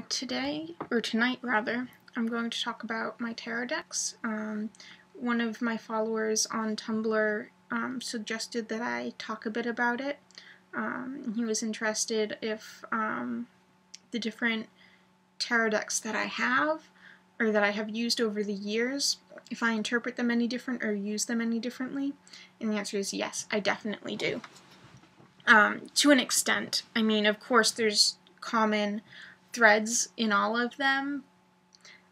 Today, or tonight rather, I'm going to talk about my tarot decks. One of my followers on Tumblr suggested that I talk a bit about it. He was interested if the different tarot decks that I have, or that I have used over the years, if I interpret them any different or use them any differently. And the answer is yes, I definitely do. To an extent. I mean, of course, there's common threads in all of them.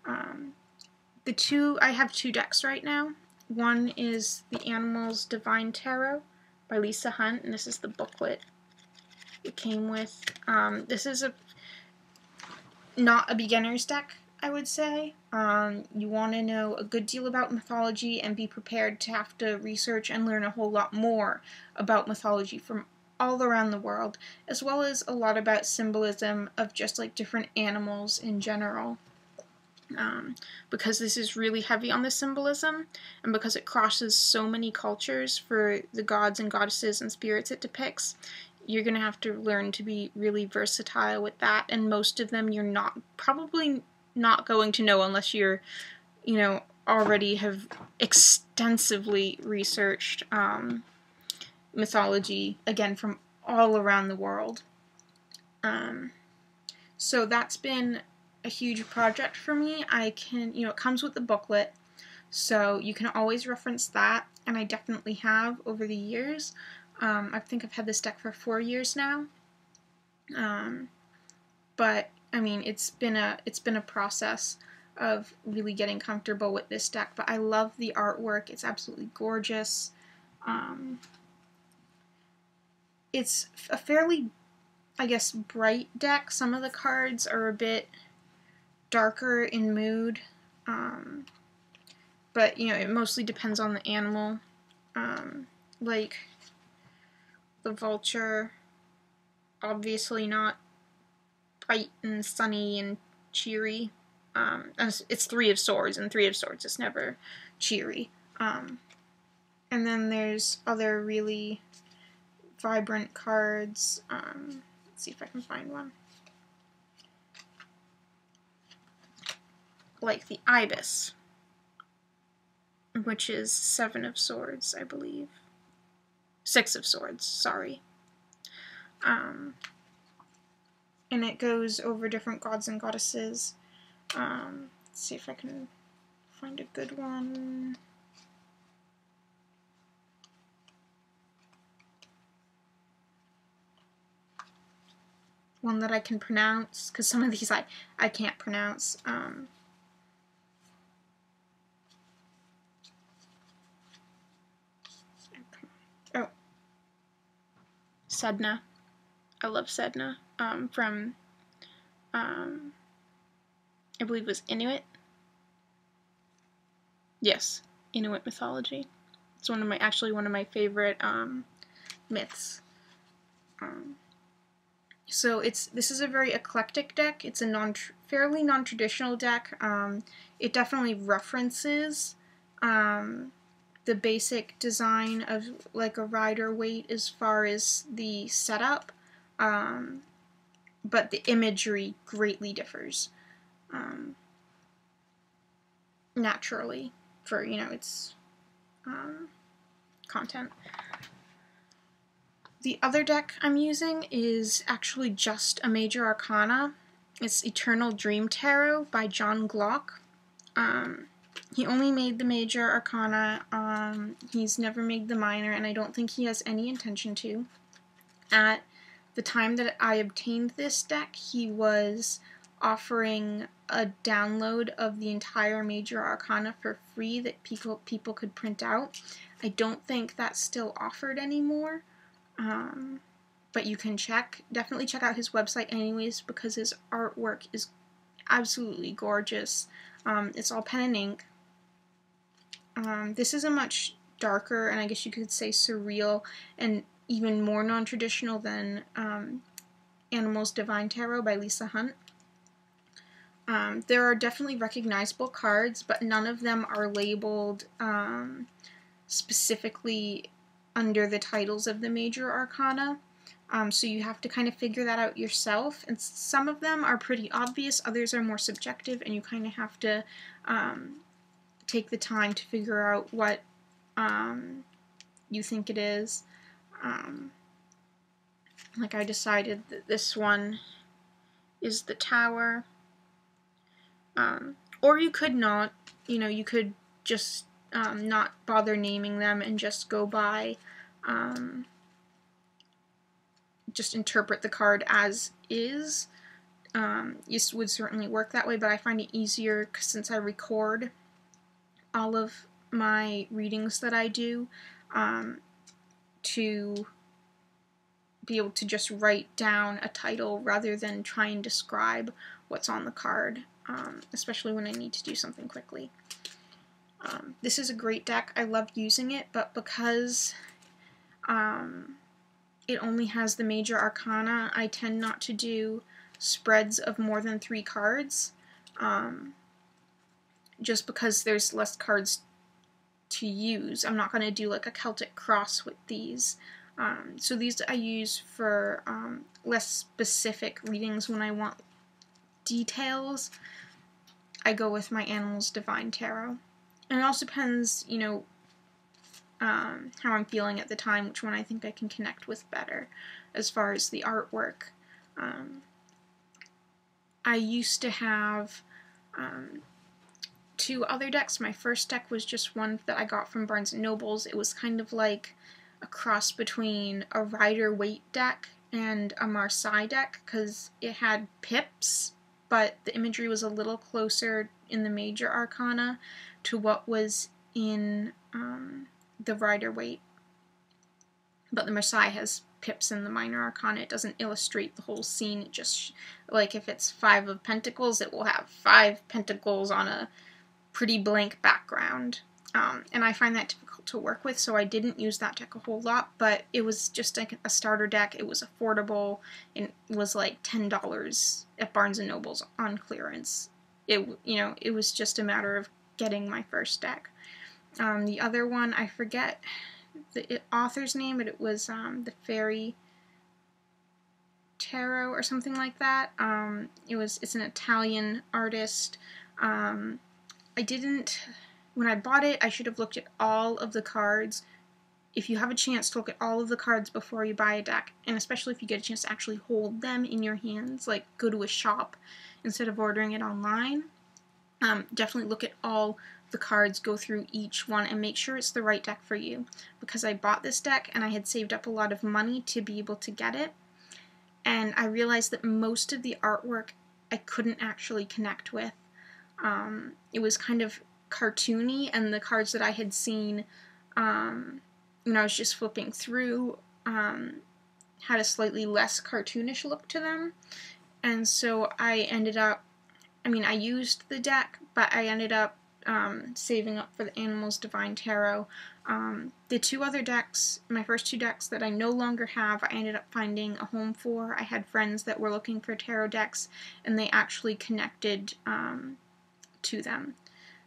I have two decks right now. One is The Animals Divine Tarot by Lisa Hunt, and this is the booklet it came with. This is not a beginner's deck, I would say. You want to know a good deal about mythology and be prepared to have to research and learn a whole lot more about mythology from all around the world, as well as a lot about symbolism of just like different animals in general. Because this is really heavy on the symbolism, and because it crosses so many cultures for the gods and goddesses and spirits it depicts, you're going to have to learn to be really versatile with that, and most of them you're probably not going to know unless you're, already have extensively researched mythology, again, from all around the world. So that's been a huge project for me. It comes with the booklet, so you can always reference that, and I definitely have over the years. I think I've had this deck for 4 years now. But I mean, it's been a process of really getting comfortable with this deck, but I love the artwork. It's absolutely gorgeous. It's a fairly, I guess, bright deck. Some of the cards are a bit darker in mood, but it mostly depends on the animal. Like the vulture, obviously not bright and sunny and cheery. It's Three of Swords, and Three of Swords is never cheery. And then there's other really vibrant cards. Let's see if I can find one. Like the Ibis, which is Seven of Swords, I believe. Six of Swords, sorry. And it goes over different gods and goddesses. Let's see if I can find a good one. One that I can pronounce, because some of these I can't pronounce. Oh, Sedna. I love Sedna. From I believe it was Inuit. Yes, Inuit mythology. It's one of my favorite myths. So this is a very eclectic deck. It's a fairly non-traditional deck. It definitely references the basic design of like a Rider-Waite as far as the setup, but the imagery greatly differs naturally for its content. The other deck I'm using is actually just a Major Arcana. It's Eternal Dream Tarot by John Glock. He only made the Major Arcana. He's never made the Minor, and I don't think he has any intention to. At the time that I obtained this deck, he was offering a download of the entire Major Arcana for free that people could print out. I don't think that's still offered anymore. But you can definitely check out his website anyways, because his artwork is absolutely gorgeous. It's all pen and ink. This is a much darker, and I guess you could say surreal, and even more non-traditional than Animals Divine Tarot by Lisa Hunt. There are definitely recognizable cards, but none of them are labeled specifically under the titles of the Major Arcana. So you have to kind of figure that out yourself, and some of them are pretty obvious, others are more subjective, and you kind of have to take the time to figure out what you think it is. Like I decided that this one is the tower. Or you could not, you could just not bother naming them and just go by, just interpret the card as is. This would certainly work that way, but I find it easier since I record all of my readings that I do, to be able to just write down a title rather than try and describe what's on the card, especially when I need to do something quickly. This is a great deck. I love using it, but because it only has the major arcana, I tend not to do spreads of more than 3 cards, just because there's less cards to use. I'm not going to do like a Celtic cross with these. So these I use for less specific readings. When I want details, I go with my Animals Divine Tarot. And it also depends, how I'm feeling at the time, which one I think I can connect with better as far as the artwork. I used to have 2 other decks. My first deck was just one that I got from Barnes & Noble's. It was kind of like a cross between a Rider-Waite deck and a Marseille deck, because it had pips, but the imagery was a little closer in the major arcana to what was in the Rider-Waite. But the Marseille has pips in the minor arcana. It doesn't illustrate the whole scene. It just, like if it's 5 of Pentacles, it will have 5 pentacles on a pretty blank background. And I find that difficult to work with, so I didn't use that deck a whole lot, but it was just like a starter deck. It was affordable, and it was like $10 at Barnes & Noble's on clearance. It was just a matter of getting my first deck. The other one, I forget the author's name, but it was the Fairy Tarot or something like that. It's an Italian artist. When I bought it, I should have looked at all of the cards. If you have a chance to look at all of the cards before you buy a deck, and especially if you get a chance to actually hold them in your hands, like go to a shop instead of ordering it online, definitely look at all the cards, go through each one, and make sure it's the right deck for you. Because I bought this deck, and I had saved up a lot of money to be able to get it, and I realized that most of the artwork I couldn't actually connect with. It was kind of cartoony, and the cards that I had seen when I was just flipping through had a slightly less cartoonish look to them, and so I used the deck, but I ended up saving up for the Animals Divine Tarot. The 2 other decks, my first 2 decks that I no longer have, I ended up finding a home for. I had friends that were looking for tarot decks, and they actually connected to them.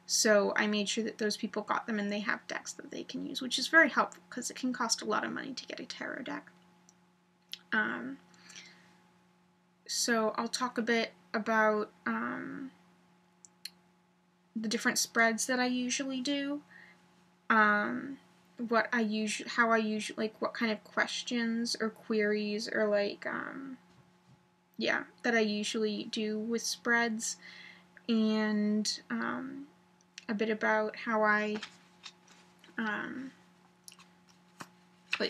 So I made sure that those people got them and they have decks that they can use, which is very helpful because it can cost a lot of money to get a tarot deck. So I'll talk a bit about the different spreads that I usually do, what kind of questions or queries or that I usually do with spreads, and a bit about how I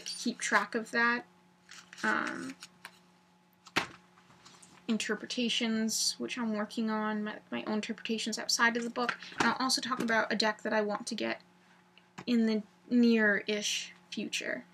keep track of that, interpretations, which I'm working on, my own interpretations outside of the book, and I'll also talk about a deck that I want to get in the near-ish future.